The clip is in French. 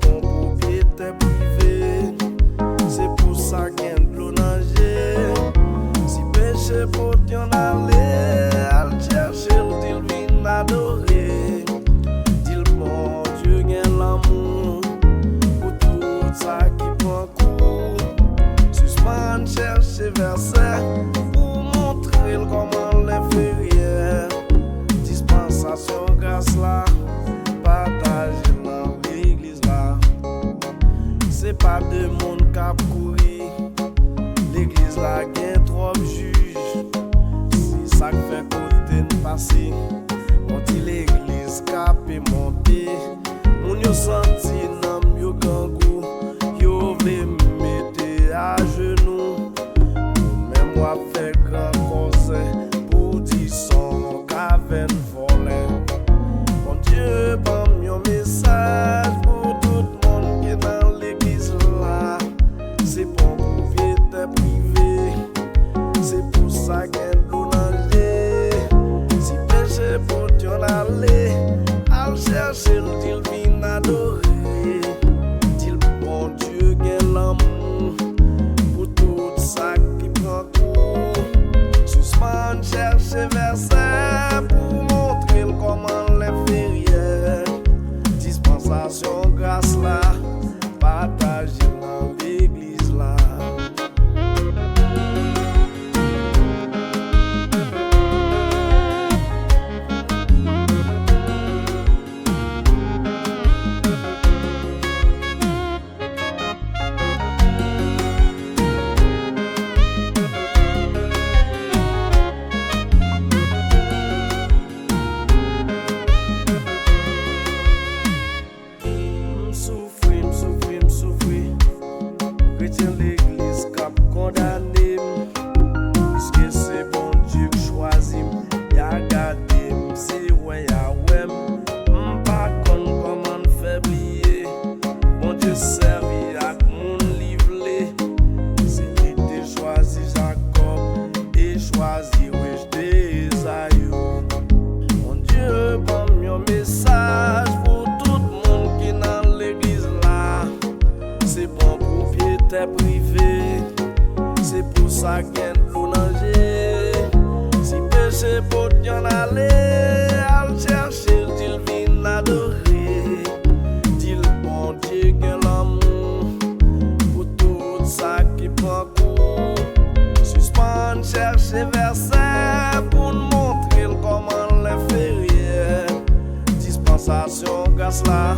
pour propriétaire privé. C'est pour ça qu'il y a de l'eau nager. Si péché pour t'en aller, al chercher le dit vin adorer. Dit le bon Dieu gagne l'amour pour tout ça qui prend coup. Suspend chercher verset pour montrer comment l'inférieur. Dispensation grâce là, partager dans l'église là. C'est pas de monde cap courir. L'église là gagne trop juge. C'est ça que fait côté de passer. Quand l'église cap est montée, on y senti nam yo gangou. Yo vle mette à genoux. Même moi fait grand conseil pour dire son caven volé. Mon Dieu, bon mon message pour tout le monde qui est dans l'église là. C'est pour propriétaire privé. C'est pour ça qu'il y a de l'eau nager. Si péché pour t'en aller, al chercher le dit vin adorer. Dit le bon Dieu gagne l'amour pour tout ça qui prend coup. Suspend chercher verset pour montrer comment l'inférieur. Dispensation grâce là, partager dans l'église là. M'souffrir. Chrétien l'église cap condamné. Puisque c'est bon Dieu qui choisit. Y'a gardé, c'est ouais, y'a ouais. M'pas comment faire oublier. Bon Dieu servi avec mon livre. C'est lui qui choisi Jacob et choisi Wesh Esaü. Mon Dieu, bon mon message pour tout le monde qui est dans l'église là. C'est bon propriétaire privé. C'est pour ça qu'il y a de l'eau nager. Si péché pour t'en aller, al chercher le dit vin adorer. Dit le bon Dieu gagne l'amour pour tout ça qui prend coup. Suspend chercher verset pour nous montrer comment l'inférieur. Dispensation grâce là,